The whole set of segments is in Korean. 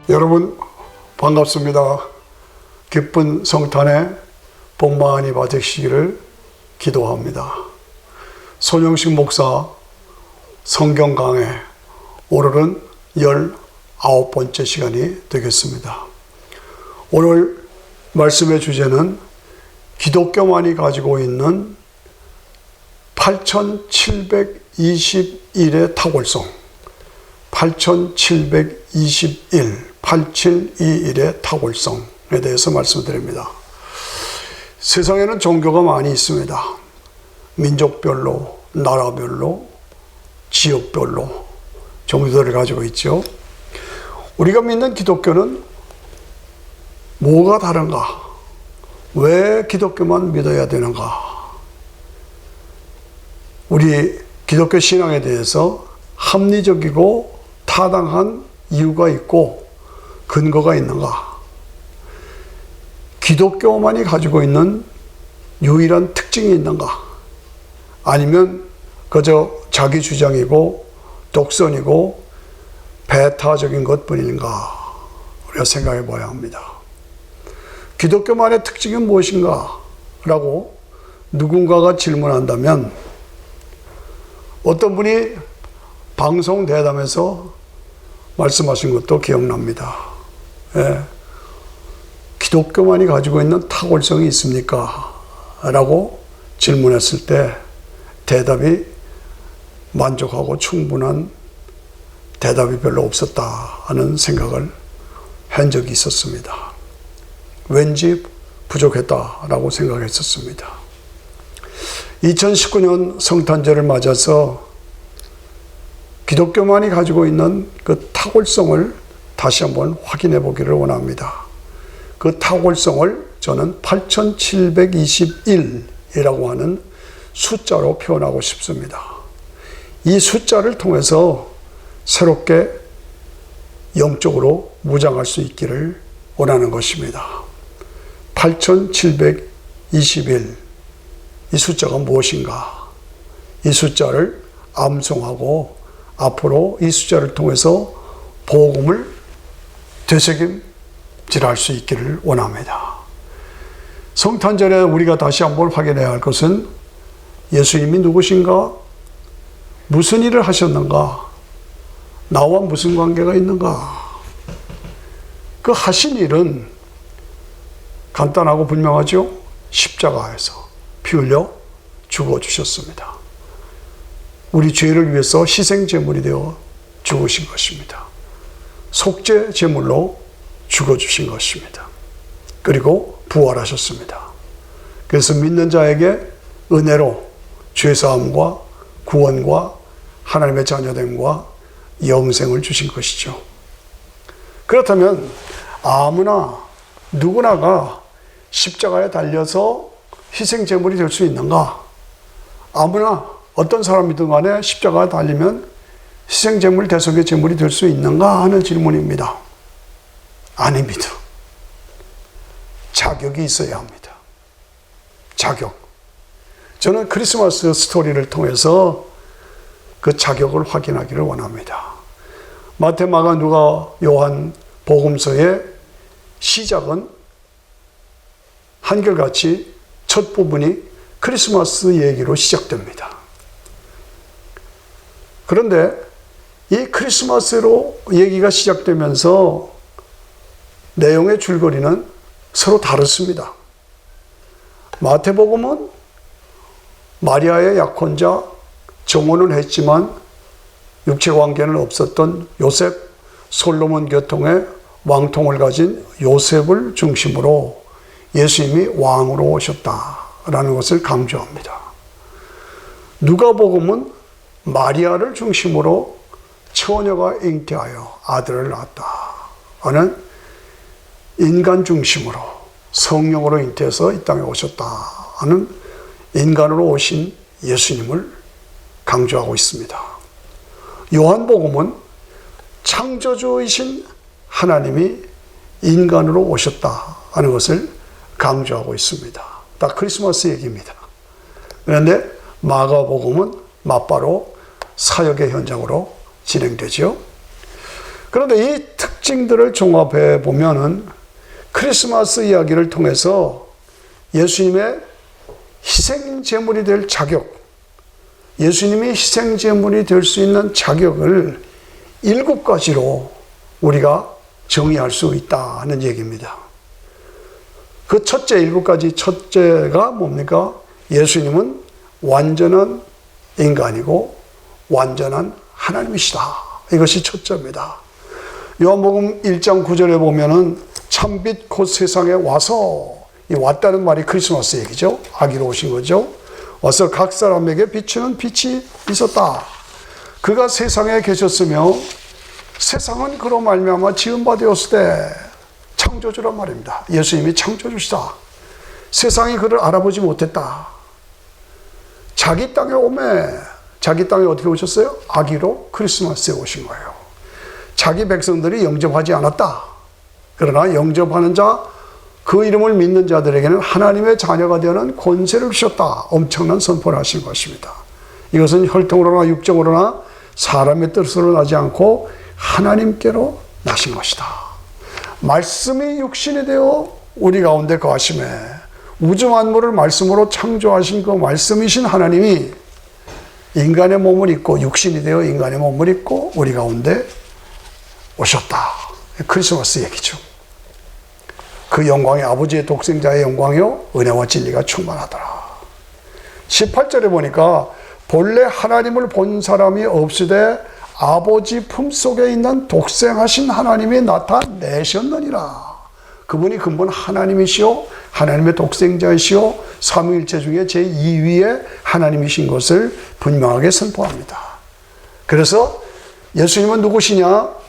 여러분 반갑습니다. 기쁜 성탄에 복 많이 받으시기를 기도합니다. 손영식 목사 성경 강해, 오늘은 19번째 시간이 되겠습니다. 오늘 말씀의 주제는 기독교만이 가지고 있는 8721의 탁월성, 8721의 탁월성에 대해서 말씀드립니다. 세상에는 종교가 많이 있습니다. 민족별로, 나라별로, 지역별로 종교들을 가지고 있죠. 우리가 믿는 기독교는 뭐가 다른가? 왜 기독교만 믿어야 되는가? 우리 기독교 신앙에 대해서 합리적이고 타당한 이유가 있고 근거가 있는가? 기독교만이 가지고 있는 유일한 특징이 있는가? 아니면 그저 자기 주장이고 독선이고 배타적인 것뿐인가? 우리가 생각해 봐야 합니다. 기독교만의 특징이 무엇인가? 라고 누군가가 질문한다면 어떤 분이 방송 대담에서 말씀하신 것도 기억납니다. 예. 기독교만이 가지고 있는 탁월성이 있습니까? 라고 질문했을 때 대답이 만족하고 충분한 대답이 별로 없었다 하는 생각을 한 적이 있었습니다. 왠지 부족했다라고 생각했었습니다. 2019년 성탄절을 맞아서 기독교만이 가지고 있는 그 탁월성을 다시 한번 확인해 보기를 원합니다. 그 탁월성을 저는 8721이라고 하는 숫자로 표현하고 싶습니다. 이 숫자를 통해서 새롭게 영적으로 무장할 수 있기를 원하는 것입니다. 8721, 이 숫자가 무엇인가? 이 숫자를 암송하고 앞으로 이 숫자를 통해서 복음을 되새김질할 수 있기를 원합니다. 성탄절에 우리가 다시 한번 확인해야 할 것은 예수님이 누구신가? 무슨 일을 하셨는가? 나와 무슨 관계가 있는가? 그 하신 일은 간단하고 분명하죠? 십자가에서 피 흘려 죽어주셨습니다. 우리 죄를 위해서 희생제물이 되어 죽으신 것입니다. 속죄제물로 죽어주신 것입니다. 그리고 부활하셨습니다. 그래서 믿는 자에게 은혜로 죄사함과 구원과 하나님의 자녀됨과 영생을 주신 것이죠. 그렇다면 아무나 누구나가 십자가에 달려서 희생제물이 될 수 있는가? 아무나 어떤 사람이든 간에 십자가에 달리면 희생제물, 대속의 제물이 될 수 있는가 하는 질문입니다. 아닙니다. 자격이 있어야 합니다. 자격. 저는 크리스마스 스토리를 통해서 그 자격을 확인하기를 원합니다. 마태, 마가, 누가, 요한 복음서의 시작은 한결같이 첫 부분이 크리스마스 얘기로 시작됩니다. 그런데 이 크리스마스로 얘기가 시작되면서 내용의 줄거리는 서로 다릅니다. 마태복음은 마리아의 약혼자, 정혼은 했지만 육체관계는 없었던 요셉, 솔로몬 계통의 왕통을 가진 요셉을 중심으로 예수님이 왕으로 오셨다라는 것을 강조합니다. 누가복음은 마리아를 중심으로 처녀가 잉태하여 아들을 낳았다 하는 인간 중심으로 성령으로 잉태해서 이 땅에 오셨다 하는 인간으로 오신 예수님을 강조하고 있습니다. 요한복음은 창조주이신 하나님이 인간으로 오셨다 하는 것을 강조하고 있습니다. 딱 크리스마스 얘기입니다. 그런데 마가복음은 맞바로 사역의 현장으로 진행되죠. 그런데 이 특징들을 종합해 보면은 크리스마스 이야기를 통해서 예수님의 희생 제물이 될 자격, 예수님이 희생 제물이 될 수 있는 자격을 7가지로 우리가 정의할 수 있다는 얘기입니다. 그 첫째 7가지 첫째가 뭡니까? 예수님은 완전한 인간이고 완전한 하나님이시다. 이것이 첫째입니다. 요한복음 1장 9절에 보면은 참빛 곧 세상에 와서, 이 왔다는 말이 크리스마스 얘기죠. 아기로 오신 거죠. 와서 각 사람에게 비추는 빛이 있었다. 그가 세상에 계셨으며 세상은 그로 말미암아 지은 바 되었을 때, 창조주란 말입니다. 예수님이 창조주시다. 세상이 그를 알아보지 못했다. 자기 땅에 오매, 자기 땅에 어떻게 오셨어요? 아기로 크리스마스에 오신 거예요. 자기 백성들이 영접하지 않았다. 그러나 영접하는 자, 그 이름을 믿는 자들에게는 하나님의 자녀가 되는 권세를 주셨다. 엄청난 선포를 하신 것입니다. 이것은 혈통으로나 육정으로나 사람의 뜻으로 나지 않고 하나님께로 나신 것이다. 말씀이 육신이 되어 우리 가운데 거하심에, 우주 만물을 말씀으로 창조하신 그 말씀이신 하나님이 인간의 몸을 입고, 육신이 되어 인간의 몸을 입고 우리 가운데 오셨다. 크리스마스 얘기죠. 그 영광이 아버지의 독생자의 영광이요 은혜와 진리가 충만하더라. 18절에 보니까 본래 하나님을 본 사람이 없으되 아버지 품속에 있는 독생하신 하나님이 나타내셨느니라. 그분이 근본 하나님이시오, 하나님의 독생자이시오, 삼위일체 중에 제2위의 하나님이신 것을 분명하게 선포합니다. 그래서 예수님은 누구시냐?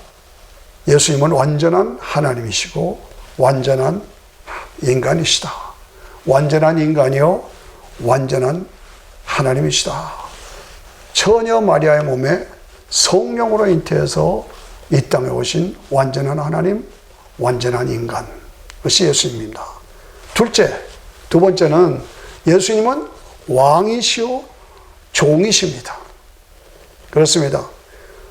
예수님은 완전한 하나님이시고 완전한 인간이시다. 완전한 인간이요 완전한 하나님이시다. 처녀 마리아의 몸에 성령으로 잉태해서 이 땅에 오신 완전한 하나님, 완전한 인간, 그것이 예수님입니다. 두 번째는 예수님은 왕이시오 종이십니다. 그렇습니다.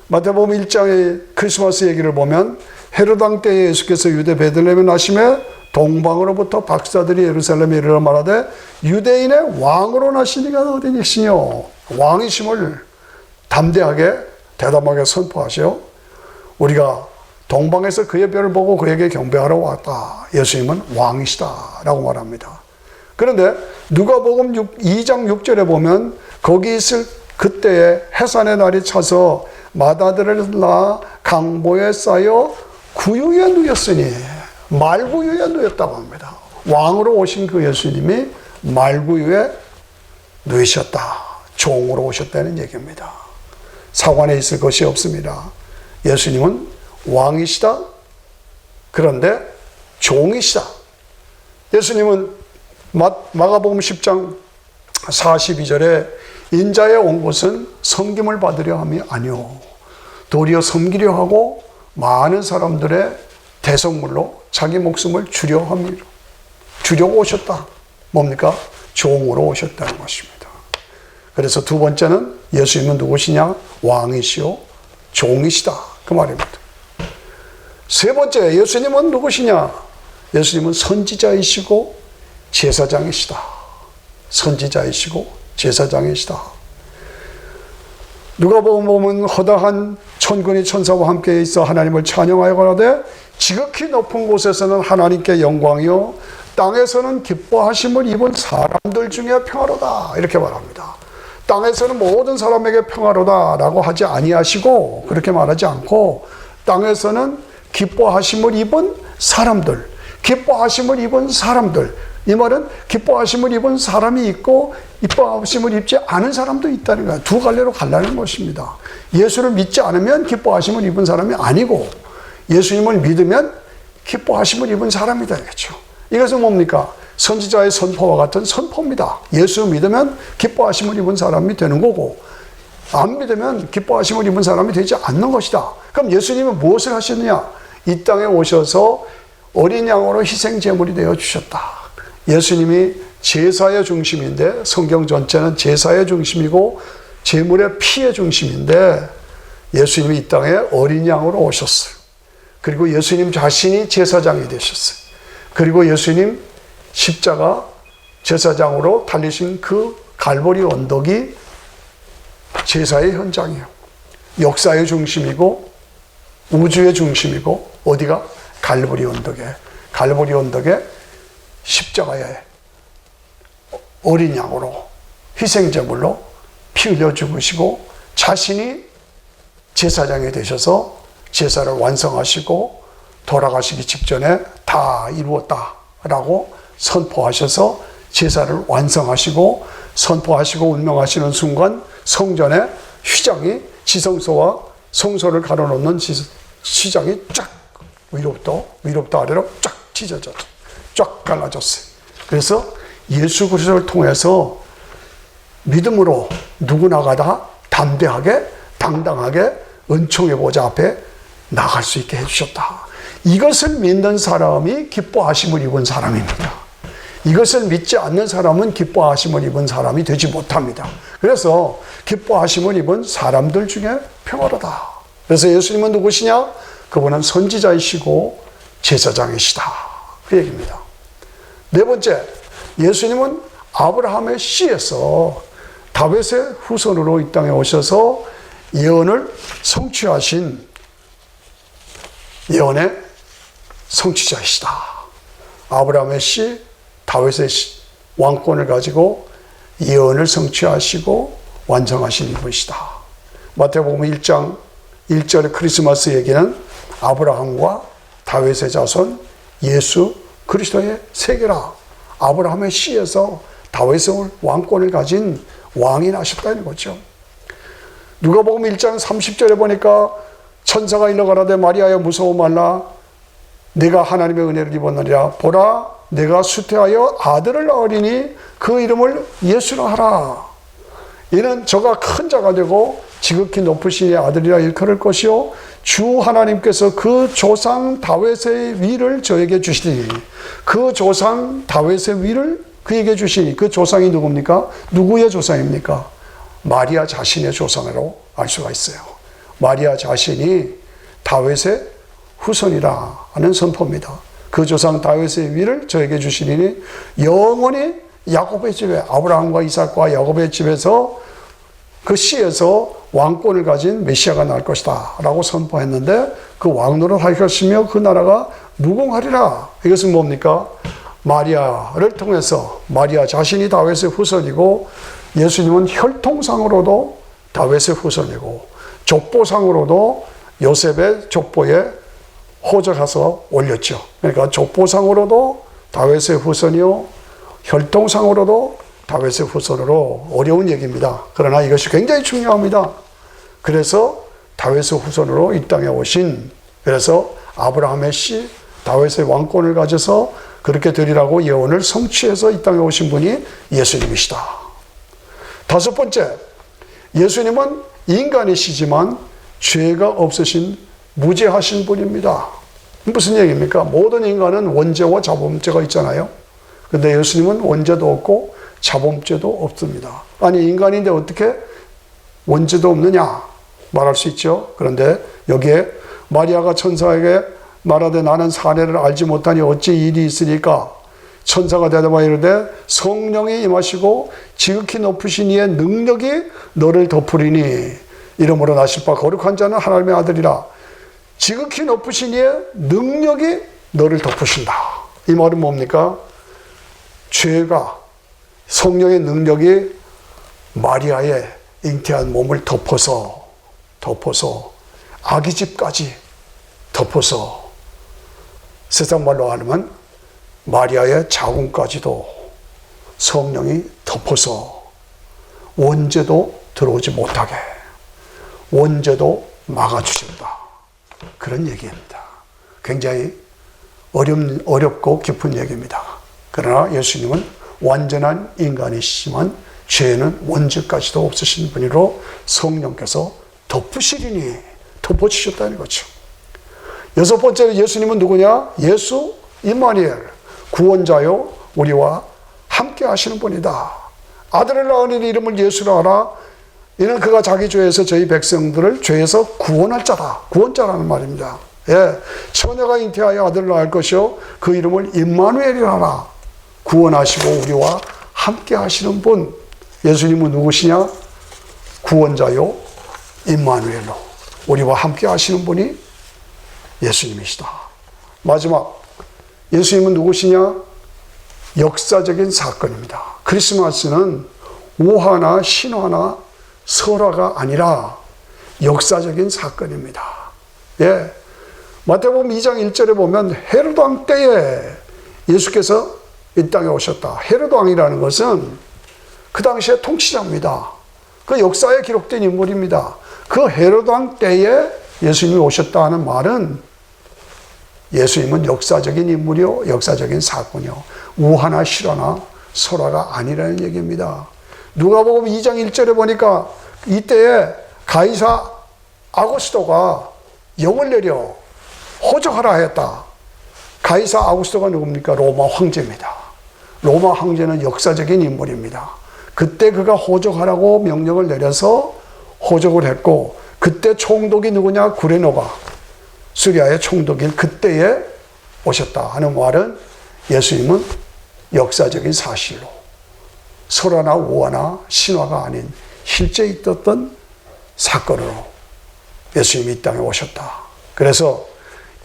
마태복음 1장의 크리스마스 얘기를 보면 헤롯 왕 때에 예수께서 유대 베들레헴에 나심에 동방으로부터 박사들이 예루살렘에 이르러 말하되 유대인의 왕으로 나시니가 어디 계시뇨? 왕이심을 담대하게 대담하게 선포하시오. 우리가 동방에서 그의 별을 보고 그에게 경배하러 왔다. 예수님은 왕이시다라고 말합니다. 그런데 누가복음 2장 6절에 보면 거기 있을 그때에 해산의 날이 차서 마다들을 낳아 강보에 쌓여 구유에 누였으니, 말구유에 누였다고 합니다. 왕으로 오신 그 예수님이 말구유에 누이셨다. 종으로 오셨다는 얘기입니다. 사관에 있을 것이 없습니다. 예수님은 왕이시다. 그런데 종이시다. 예수님은 마가복음 10장 42절에 인자에 온 것은 섬김을 받으려 함이 아니오 도리어 섬기려 하고 많은 사람들의 대성물로 자기 목숨을 주려고 오셨다. 뭡니까? 종으로 오셨다는 것입니다. 그래서 두 번째는 예수님은 누구시냐? 왕이시오 종이시다. 그 말입니다. 세 번째, 예수님은 누구시냐? 예수님은 선지자이시고 제사장이시다. 선지자이시고 제사장이시다. 누가복음 보면 허다한 천군이 천사와 함께 있어 하나님을 찬양하여 가라되 지극히 높은 곳에서는 하나님께 영광이요 땅에서는 기뻐하심을 입은 사람들 중에 평화로다. 이렇게 말합니다. 땅에서는 모든 사람에게 평화로다라고 하지 아니하시고, 그렇게 말하지 않고 땅에서는 기뻐하심을 입은 사람들, 기뻐하심을 입은 사람들. 이 말은 기뻐하심을 입은 사람이 있고 기뻐하심을 입지 않은 사람도 있다는 거예요. 두 갈래로 갈라는 것입니다. 예수를 믿지 않으면 기뻐하심을 입은 사람이 아니고 예수님을 믿으면 기뻐하심을 입은 사람이다. 그렇죠? 이것은 뭡니까? 선지자의 선포와 같은 선포입니다. 예수 믿으면 기뻐하심을 입은 사람이 되는 거고 안 믿으면 기뻐하심을 입은 사람이 되지 않는 것이다. 그럼 예수님은 무엇을 하셨느냐? 이 땅에 오셔서 어린 양으로 희생 제물이 되어 주셨다. 예수님이 제사의 중심인데, 성경 전체는 제사의 중심이고 제물의 피의 중심인데 예수님이 이 땅에 어린 양으로 오셨어요. 그리고 예수님 자신이 제사장이 되셨어요. 그리고 예수님 십자가 제사장으로 달리신 그 갈보리 언덕이 제사의 현장이에요. 역사의 중심이고 우주의 중심이고 어디가? 갈보리 언덕에 십자가에 어린 양으로 희생제물로 피 흘려 죽으시고 자신이 제사장이 되셔서 제사를 완성하시고 돌아가시기 직전에 다 이루었다라고 선포하셔서 제사를 완성하시고 선포하시고 운명하시는 순간 성전의 휘장이 지성소와 성소를 가로놓는 휘장이 쫙 위로부터 아래로 쫙 찢어졌죠. 쫙 갈라졌어요. 그래서 예수 그리스도를 통해서 믿음으로 누구나가 다 담대하게 당당하게 은총의 보좌 앞에 나갈 수 있게 해주셨다. 이것을 믿는 사람이 기뻐하심을 입은 사람입니다. 이것을 믿지 않는 사람은 기뻐하심을 입은 사람이 되지 못합니다. 그래서 기뻐하심을 입은 사람들 중에 평화로다. 그래서 예수님은 누구시냐? 그분은 선지자이시고 제사장이시다. 그 얘기입니다. 네 번째, 예수님은 아브라함의 씨에서 다윗의 후손으로 이 땅에 오셔서 예언을 성취하신 예언의 성취자이시다. 아브라함의 씨, 다윗의 왕권을 가지고 예언을 성취하시고 완성하신 분이시다. 마태복음 1장 1절의 크리스마스 얘기는 아브라함과 다윗의 자손 예수 그리스도의 세계라. 아브라함의 씨에서 다윗의 왕권을 가진 왕이 나셨다는 거죠. 누가복음 1장 30절에 보니까 천사가 일러가라되 마리아여 무서워 말라 내가 하나님의 은혜를 입었느니라. 보라 내가 수태하여 아들을 낳으리니 그 이름을 예수라 하라. 이는 저가 큰 자가 되고 지극히 높으신 이의 아들이라 일컬을 것이요 주 하나님께서 그 조상 다윗의 위를 저에게 주시리니 그 조상 다윗의 위를 그에게 주시니 그 조상이 누굽니까? 누구의 조상입니까? 마리아 자신의 조상으로 알 수가 있어요. 마리아 자신이 다윗의 후손이라 하는 선포입니다. 그 조상 다윗의 위를 저에게 주시리니 영원히 야곱의 집에 아브라함과 이삭과 야곱의 집에서 그 씨에서 왕권을 가진 메시아가 날 것이다 라고 선포했는데 그 왕노릇 할 것이며 그 나라가 무궁하리라. 이것은 뭡니까? 마리아를 통해서 마리아 자신이 다윗의 후손이고 예수님은 혈통상으로도 다윗의 후손이고 족보상으로도 요셉의 족보에 호적해서 올렸죠. 그러니까 족보상으로도 다윗의 후손이요 혈통상으로도 다윗의 후손으로 어려운 얘기입니다. 그러나 이것이 굉장히 중요합니다. 그래서 다윗의 후손으로 이 땅에 오신 그래서 아브라함의 씨 다윗의 왕권을 가져서 그렇게 되리라고 예언을 성취해서 이 땅에 오신 분이 예수님이시다. 다섯 번째, 예수님은 인간이시지만 죄가 없으신 무죄하신 분입니다. 무슨 얘기입니까? 모든 인간은 원죄와 자범죄가 있잖아요. 근데 예수님은 원죄도 없고 자범죄도 없습니다. 아니 인간인데 어떻게 원죄도 없느냐 말할 수 있죠. 그런데 여기에 마리아가 천사에게 말하되 나는 사례를 알지 못하니 어찌 일이 있으니까 천사가 대답하여 이르되 성령이 임하시고 지극히 높으신 이의 능력이 너를 덮으리니 이러므로 나실 바 거룩한 자는 하나님의 아들이라. 지극히 높으신 이의 능력이 너를 덮으신다. 이 말은 뭡니까? 죄가 성령의 능력이 마리아의 잉태한 몸을 덮어서 아기 집까지 덮어서 세상 말로 하면 마리아의 자궁까지도 성령이 덮어서 원죄도 들어오지 못하게 원죄도 막아주신다. 그런 얘기입니다. 굉장히 어렵고 깊은 얘기입니다. 그러나 예수님은 완전한 인간이시지만 죄는 원죄까지도 없으신 분이로 성령께서 덮으시리니 덮어주셨다는 거죠. 여섯 번째로 예수님은 누구냐? 예수 임마누엘 구원자요 우리와 함께 하시는 분이다. 아들을 낳은 이름을 예수라 하라. 이는 그가 자기 죄에서 저희 백성들을 죄에서 구원할 자다. 구원자라는 말입니다. 예, 처녀가 잉태하여 아들을 낳을 것이요 그 이름을 임마누엘이라 하라. 구원하시고 우리와 함께 하시는 분. 예수님은 누구시냐? 구원자요 임마누엘로 우리와 함께 하시는 분이 예수님이시다. 마지막, 예수님은 누구시냐? 역사적인 사건입니다. 크리스마스는 우화나 신화나 설화가 아니라 역사적인 사건입니다. 예, 마태복음 2장 1절에 보면 헤로드 왕 때에 예수께서 이 땅에 오셨다. 헤로드 왕이라는 것은 그 당시의 통치자입니다. 그 역사에 기록된 인물입니다. 그 헤로드 왕 때에 예수님이 오셨다 하는 말은 예수님은 역사적인 인물이요 역사적인 사건이요 우화나 실화나 설화가 아니라는 얘기입니다. 누가복음 2장 1절에 보니까 이때에 가이사 아구스토가 영을 내려 호적하라 했다. 가이사 아구스토가 누굽니까? 로마 황제입니다. 로마 황제는 역사적인 인물입니다. 그때 그가 호적하라고 명령을 내려서 호적을 했고, 그때 총독이 누구냐? 구레노가 수리아의 총독일 그때에 오셨다 하는 말은 예수님은 역사적인 사실로 설화나 우화나 신화가 아닌 실제 있었던 사건으로 예수님이 이 땅에 오셨다. 그래서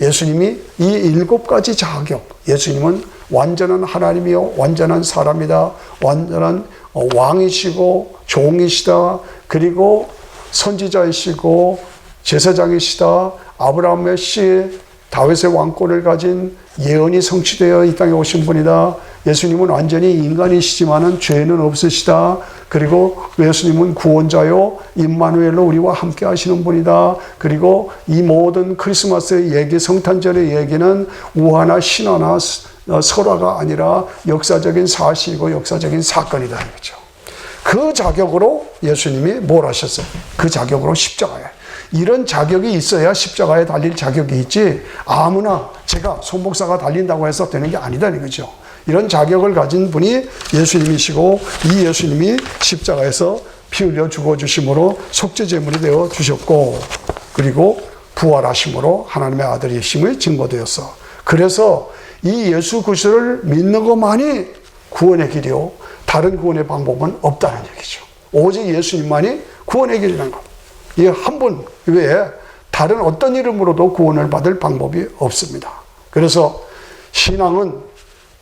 예수님이 이 7가지 자격, 예수님은 완전한 하나님이요 완전한 사람이다, 완전한 왕이시고 종이시다, 그리고 선지자이시고 제사장이시다, 아브라함의 씨 다윗의 왕권을 가진 예언이 성취되어 이 땅에 오신 분이다. 예수님은 완전히 인간이시지만은 죄는 없으시다. 그리고 예수님은 구원자요 임마누엘로 우리와 함께 하시는 분이다. 그리고 이 모든 크리스마스의 얘기, 성탄절의 얘기는 우화나 신화나 설화가 아니라 역사적인 사실이고 역사적인 사건이다. 그렇죠. 그 자격으로 예수님이 뭘 하셨어요? 그 자격으로 십자가에. 이런 자격이 있어야 십자가에 달릴 자격이 있지, 아무나 제가 손목사가 달린다고 해서 되는 게 아니다는 거죠. 이런 자격을 가진 분이 예수님이시고, 이 예수님이 십자가에서 피 흘려 죽어주심으로 속죄제물이 되어 주셨고, 그리고 부활하심으로 하나님의 아들이심의 증거되었어. 그래서 이 예수 그리스도를 믿는 것만이 구원의 길이요 다른 구원의 방법은 없다는 얘기죠. 오직 예수님만이 구원의 길이라는 것. 이 한 분 외에 다른 어떤 이름으로도 구원을 받을 방법이 없습니다. 그래서 신앙은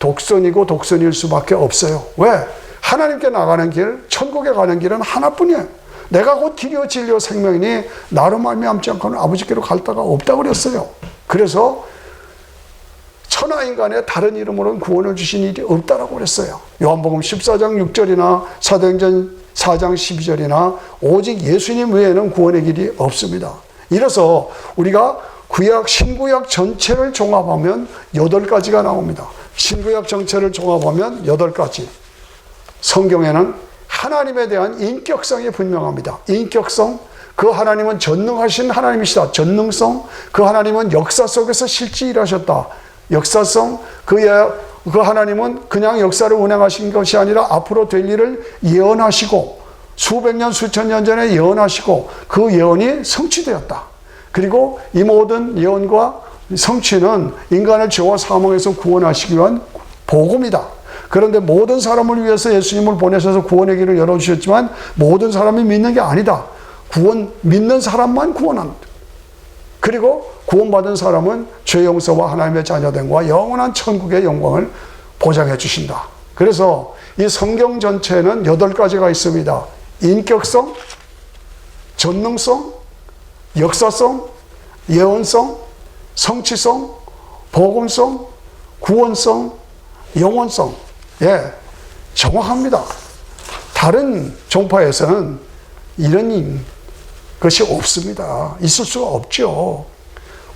독선이고 독선일 수밖에 없어요. 왜? 하나님께 나가는 길, 천국에 가는 길은 하나뿐이에요. 내가 곧 길이요 진리요 생명이니 나로 말미암지 않고는 아버지께로 갈 데가 없다고 그랬어요. 그래서 천하인간의 다른 이름으로는 구원을 주신 일이 없다라고 그랬어요. 요한복음 14장 6절이나 사도행전 4장 12절이나 오직 예수님 외에는 구원의 길이 없습니다. 이래서 우리가 구약, 신구약 전체를 종합하면 8가지가 나옵니다. 신구약 전체를 종합하면 8가지. 성경에는 하나님에 대한 인격성이 분명합니다. 인격성, 그 하나님은 전능하신 하나님이시다. 전능성, 그 하나님은 역사 속에서 실제 일하셨다. 역사성, 그 하나님은 그냥 역사를 운행하신 것이 아니라 앞으로 될 일을 예언하시고 수백 년, 수천 년 전에 예언하시고 그 예언이 성취되었다. 그리고 이 모든 예언과 성취는 인간을 죄와 사망에서 구원하시기 위한 복음이다. 그런데 모든 사람을 위해서 예수님을 보내셔서 구원의 길을 열어주셨지만 모든 사람이 믿는 게 아니다. 믿는 사람만 구원합니다. 그리고 구원받은 사람은 죄 용서와 하나님의 자녀됨과 영원한 천국의 영광을 보장해 주신다. 그래서 이 성경 전체에는 8가지가 있습니다. 인격성, 전능성, 역사성, 예언성, 성취성, 복음성, 구원성, 영원성. 예, 정확합니다. 다른 종파에서는 이런 것이 없습니다. 있을 수가 없죠.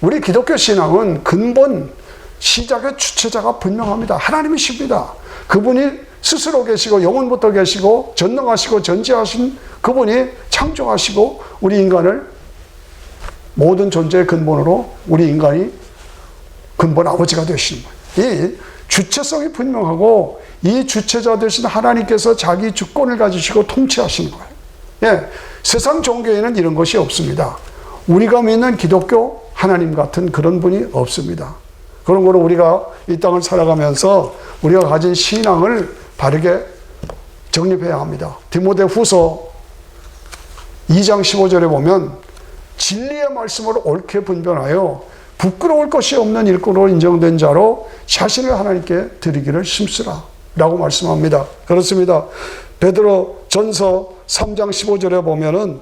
우리 기독교 신앙은 근본, 시작의 주체자가 분명합니다. 하나님이십니다. 그분이 스스로 계시고 영원부터 계시고 전능하시고 전지하신 그분이 창조하시고 우리 인간을 모든 존재의 근본으로 우리 인간이 근본 아버지가 되시는 거예요. 이 주체성이 분명하고 이 주체자 되신 하나님께서 자기 주권을 가지시고 통치하시는 거예요. 예, 세상 종교에는 이런 것이 없습니다. 우리가 믿는 기독교, 하나님 같은 그런 분이 없습니다. 그런 거로 우리가 이 땅을 살아가면서 우리가 가진 신앙을 바르게 정립해야 합니다. 디모데후서 2장 15절에 보면 진리의 말씀으로 옳게 분별하여 부끄러울 것이 없는 일꾼으로 인정된 자로 자신을 하나님께 드리기를 힘쓰라 라고 말씀합니다. 그렇습니다. 베드로 전서 3장 15절에 보면은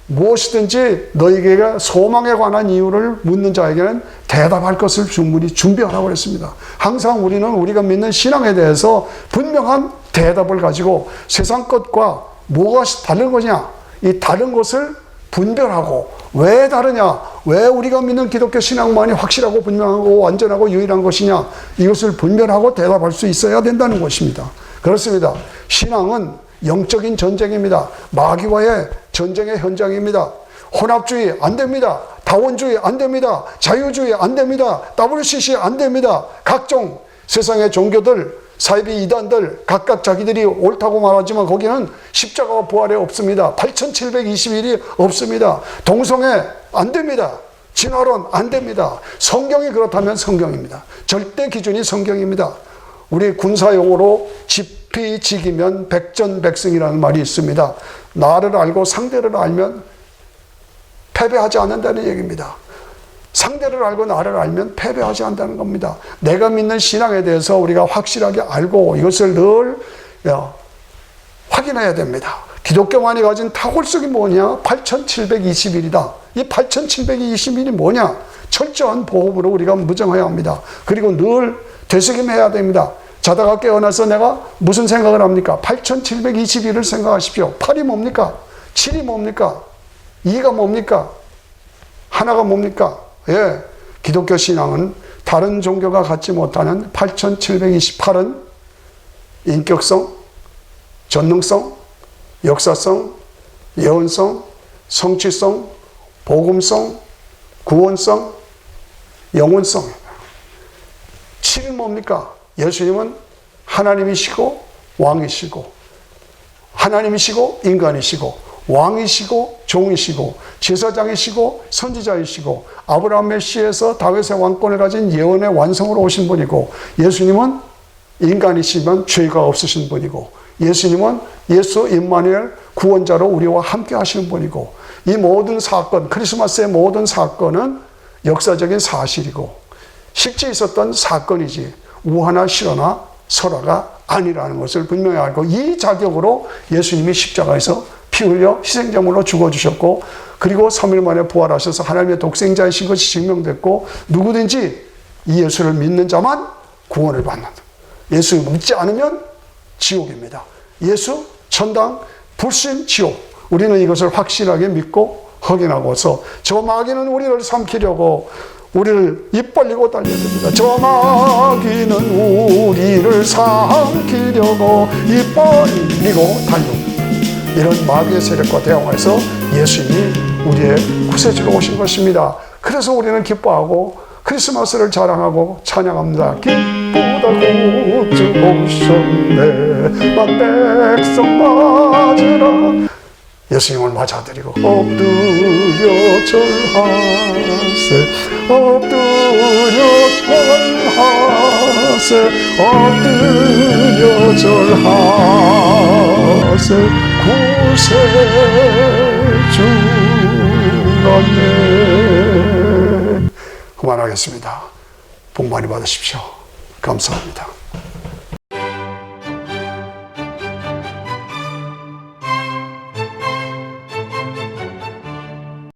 무엇이든지 너희에게 소망에 관한 이유를 묻는 자에게는 대답할 것을 충분히 준비하라고 했습니다. 항상 우리는 우리가 믿는 신앙에 대해서 분명한 대답을 가지고 세상 것과 무엇이 다른 거냐, 이 다른 것을 분별하고 왜 다르냐, 왜 우리가 믿는 기독교 신앙만이 확실하고 분명하고 완전하고 유일한 것이냐, 이것을 분별하고 대답할 수 있어야 된다는 것입니다. 그렇습니다. 신앙은 영적인 전쟁입니다. 마귀와의 전쟁의 현장입니다. 혼합주의 안 됩니다. 다원주의 안 됩니다. 자유주의 안 됩니다. WCC 안 됩니다. 각종 세상의 종교들, 사이비 이단들 각각 자기들이 옳다고 말하지만 거기는 십자가와 부활이 없습니다. 8720일이 없습니다. 동성애 안 됩니다. 진화론 안 됩니다. 성경이 그렇다면 성경입니다. 절대 기준이 성경입니다. 우리 군사용어로 지피지기면 백전백승이라는 말이 있습니다. 나를 알고 상대를 알면 패배하지 않는다는 얘기입니다. 상대를 알고 나를 알면 패배하지 않는다는 겁니다. 내가 믿는 신앙에 대해서 우리가 확실하게 알고 이것을 늘 확인해야 됩니다. 기독교만이 가진 탁월성이 뭐냐? 8720일이다. 이 8720일이 뭐냐? 철저한 보험으로 우리가 무정해야 합니다. 그리고 늘 되새김해야 됩니다. 자다가 깨어나서 내가 무슨 생각을 합니까? 8721을 생각하십시오. 8이 뭡니까? 7이 뭡니까? 2가 뭡니까? 하나가 뭡니까? 예, 기독교 신앙은 다른 종교가 갖지 못하는 8728은 인격성, 전능성, 역사성, 예언성, 성취성, 복음성, 구원성, 영혼성. 7은 뭡니까? 예수님은 하나님이시고 왕이시고 하나님이시고 인간이시고 왕이시고 종이시고 제사장이시고 선지자이시고 아브라함의 씨에서 다윗의 왕권을 가진 예언의 완성으로 오신 분이고 예수님은 인간이시지만 죄가 없으신 분이고 예수님은 예수 임마누엘 구원자로 우리와 함께 하시는 분이고 이 모든 사건, 크리스마스의 모든 사건은 역사적인 사실이고 실제 있었던 사건이지 우하나 실화나 설화가 아니라는 것을 분명히 알고 이 자격으로 예수님이 십자가에서 피 흘려 희생제물로 죽어주셨고 그리고 3일 만에 부활하셔서 하나님의 독생자이신 것이 증명됐고 누구든지 이 예수를 믿는 자만 구원을 받는다. 예수 믿지 않으면 지옥입니다. 예수, 천당, 불신, 지옥. 우리는 이것을 확실하게 믿고 확인하고서 저 마귀는 우리를 삼키려고 우리를 입 벌리고 달려듭니다. 저 마귀는 우리를 삼키려고 입 벌리고 달려옵니다. 이런 마귀의 세력과 대항해서 예수님이 우리의 구세주로 오신 것입니다. 그래서 우리는 기뻐하고 크리스마스를 자랑하고 찬양합니다. 기쁘다고 주 오셨네 만 백성 맞으라. 예수님을 맞아드리고 엎드려 절하세 엎드려 절하세 엎드려 절하세 구세주 나네. 그만하겠습니다. 복 많이 받으십시오. 감사합니다.